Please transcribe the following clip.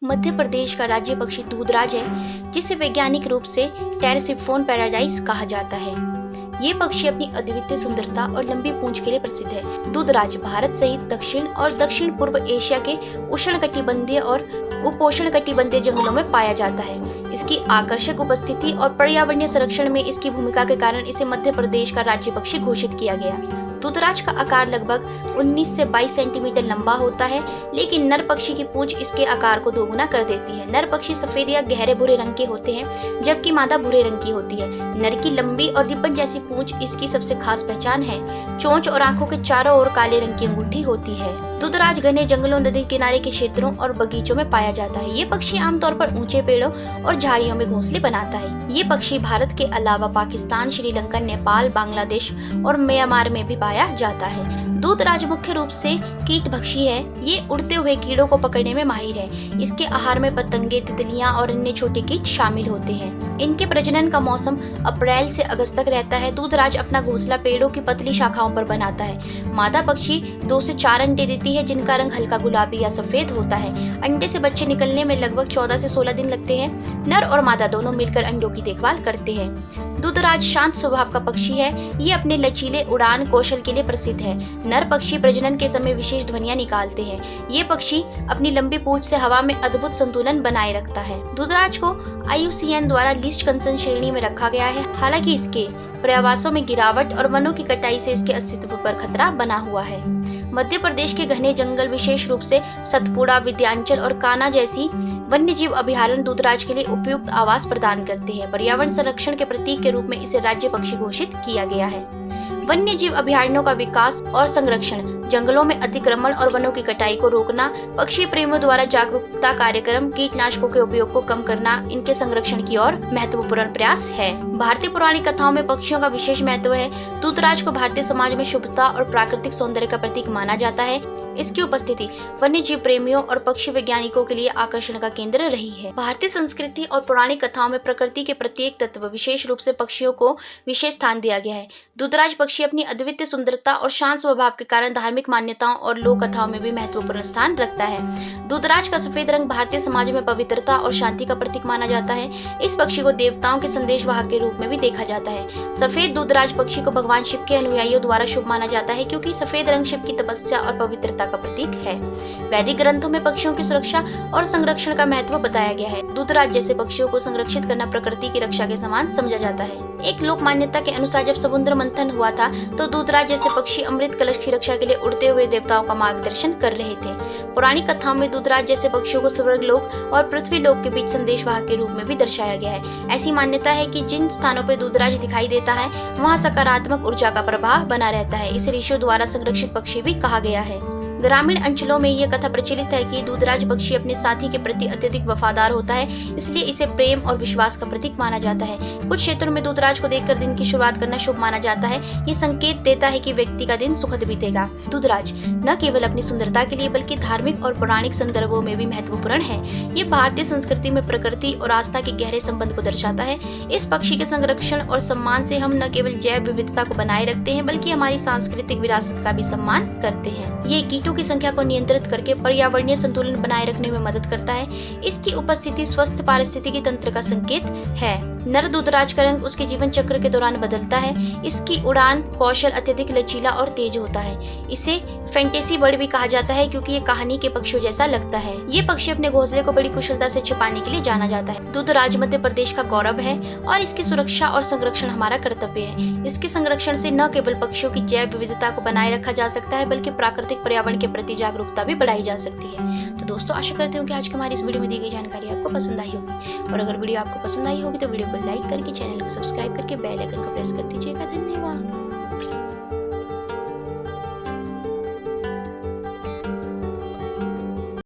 मध्य प्रदेश का राज्य पक्षी दूधराज है, जिसे वैज्ञानिक रूप से टेरेसिफोन पैराडाइस कहा जाता है। ये पक्षी अपनी अद्वितीय सुंदरता और लंबी पूंछ के लिए प्रसिद्ध है। दूधराज भारत सहित दक्षिण और दक्षिण पूर्व एशिया के उष्णकटिबंधीय और उपोष्णकटिबंधीय जंगलों में पाया जाता है। इसकी आकर्षक उपस्थिति और पर्यावरणीय संरक्षण में इसकी भूमिका के कारण इसे मध्य प्रदेश का राज्य पक्षी घोषित किया गया। दूधराज का आकार लगभग 19 से 22 सेंटीमीटर लंबा होता है, लेकिन नर पक्षी की पूंछ इसके आकार को दोगुना कर देती है। नर पक्षी सफेद या गहरे भूरे रंग के होते हैं, जबकि मादा भूरे रंग की होती है। नर की लंबी और रिबन जैसी पूंछ इसकी सबसे खास पहचान है। चोंच और आंखों के चारों ओर काले रंग की अंगूठी होती है। दूधराज घने जंगलों, नदी किनारे के क्षेत्रों और बगीचों में पाया जाता है। ये पक्षी आमतौर पर ऊंचे पेड़ों और झाड़ियों में घोंसले बनाता है। ये पक्षी भारत के अलावा पाकिस्तान, श्रीलंका, नेपाल, बांग्लादेश और म्यांमार में भी पाया जाता है। दूधराज मुख्य रूप से कीटभक्षी है। ये उड़ते हुए कीड़ों को पकड़ने में माहिर है। इसके आहार में पतंगे, तितलियां और अन्य छोटे कीट शामिल होते हैं। इनके प्रजनन का मौसम अप्रैल से अगस्त तक रहता है। दूधराज अपना घोंसला पेड़ों की पतली शाखाओं पर बनाता है। मादा पक्षी 2 से 4 अंडे देती है, जिनका रंग हल्का गुलाबी या सफेद होता है। अंडे से बच्चे निकलने में लगभग 14 से 16 दिन लगते हैं। नर और मादा दोनों मिलकर अंडों की देखभाल करते हैं। दूधराज शांत स्वभाव का पक्षी है। ये अपने लचीले उड़ान कौशल के लिए प्रसिद्ध है। नर पक्षी प्रजनन के समय विशेष ध्वनियां निकालते हैं। ये पक्षी अपनी लंबी पूंछ से हवा में अद्भुत संतुलन बनाए रखता है। दूधराज को IUCN द्वारा लिस्ट कंसर्न श्रेणी में रखा गया है। हालांकि इसके पर्यावासों में गिरावट और वनों की कटाई से इसके अस्तित्व पर खतरा बना हुआ है। मध्य प्रदेश के घने जंगल, विशेष रूप से सतपुड़ा, विंध्याचल और कान्हा जैसी वन्यजीव अभयारण्य दूधराज के लिए उपयुक्त आवास प्रदान करते हैं। पर्यावरण संरक्षण के प्रतीक के रूप में इसे राज्य पक्षी घोषित किया गया है। वन्यजीव अभयारण्यों का विकास और संरक्षण, जंगलों में अतिक्रमण और वनों की कटाई को रोकना, पक्षी प्रेमियों द्वारा जागरूकता कार्यक्रम, कीटनाशकों के उपयोग को कम करना इनके संरक्षण की ओर महत्वपूर्ण प्रयास है। भारतीय पौराणिक कथाओं में पक्षियों का विशेष महत्व है। दूधराज को भारतीय समाज में शुभता और प्राकृतिक सौंदर्य का प्रतीक माना जाता है। इसकी उपस्थिति वन्यजीव प्रेमियों और पक्षी वैज्ञानिकों के लिए आकर्षण का केंद्र रही है। भारतीय संस्कृति और पौराणिक कथाओं में प्रकृति के प्रत्येक तत्व, विशेष रूप से पक्षियों को विशेष स्थान दिया गया है। दूधराज पक्षी अपनी अद्वितीय सुंदरता और शांत स्वभाव के कारण धार्मिक मान्यताओं और लोक कथाओं में भी महत्वपूर्ण स्थान रखता है। दूधराज का सफेद रंग भारतीय समाज में पवित्रता और शांति का प्रतीक माना जाता है। इस पक्षी को देवताओं के संदेशवाहक के रूप में भी देखा जाता है। सफेद दूधराज पक्षी को भगवान शिव के अनुयायियों द्वारा शुभ माना जाता है, क्योंकि सफेद रंग शिव की तपस्या और पवित्रता का प्रतीक है। वैदिक ग्रंथों में पक्षियों की सुरक्षा और संरक्षण का महत्व बताया गया है। दूधराज जैसे पक्षियों को संरक्षित करना प्रकृति की रक्षा के समान समझा जाता है। एक लोक मान्यता के अनुसार जब समुद्र मंथन हुआ था, तो दूधराज जैसे पक्षी अमृत कलश की रक्षा के लिए उड़ते हुए देवताओं का मार्गदर्शन कर रहे थे। पौराणिक कथाओं में दूधराज जैसे पक्षियों को स्वर्ग लोक और पृथ्वी लोक के बीच संदेशवाहक के रूप में भी दर्शाया गया है। ऐसी मान्यता है कि जिन स्थानों पर दूधराज दिखाई देता है, वहाँ सकारात्मक ऊर्जा का प्रभाव बना रहता है। इसे ऋषियों द्वारा संरक्षित पक्षी भी कहा गया है। ग्रामीण अंचलों में यह कथा प्रचलित है कि दूधराज पक्षी अपने साथी के प्रति अत्यधिक वफादार होता है, इसलिए इसे प्रेम और विश्वास का प्रतीक माना जाता है। कुछ क्षेत्रों में दूधराज को देखकर दिन की शुरुआत करना शुभ माना जाता है। ये संकेत देता है कि व्यक्ति का दिन सुखद बीतेगा। दूधराज न केवल अपनी सुंदरता के लिए बल्कि धार्मिक और पौराणिक संदर्भों में भी महत्वपूर्ण है। ये भारतीय संस्कृति में प्रकृति और आस्था के गहरे संबंध को दर्शाता है। इस पक्षी के संरक्षण और सम्मान से हम न केवल जैव विविधता को बनाए रखते हैं, बल्कि हमारी सांस्कृतिक विरासत का भी सम्मान करते हैं। ये कीटों की संख्या को नियंत्रित करके पर्यावरणीय संतुलन बनाए रखने में मदद करता है। इसकी उपस्थिति स्वस्थ पारिस्थितिकी तंत्र का संकेत है। नर दूधराज का रंग उसके जीवन चक्र के दौरान बदलता है। इसकी उड़ान कौशल अत्यधिक लचीला और तेज होता है। इसे फैंटेसी बर्ड भी कहा जाता है, क्योंकि ये कहानी के पक्षियों जैसा लगता है। ये पक्षी अपने घोंसले को बड़ी कुशलता से छिपाने के लिए जाना जाता है। दूधराज मध्य प्रदेश का गौरव है और इसकी सुरक्षा और संरक्षण हमारा कर्तव्य है। इसके संरक्षण से न केवल पक्षियों की जैव विविधता को बनाए रखा जा सकता है, बल्कि प्राकृतिक पर्यावरण के प्रति जागरूकता भी बढ़ाई जा सकती है। तो दोस्तों, आशा करती हूँ कि आज की हमारी इस वीडियो में दी गई जानकारी आपको पसंद आई होगी, और अगर वीडियो आपको पसंद आई होगी तो वीडियो को लाइक करके, चैनल को सब्सक्राइब करके बेल आइकन को प्रेस कर दीजिएगा। धन्यवाद।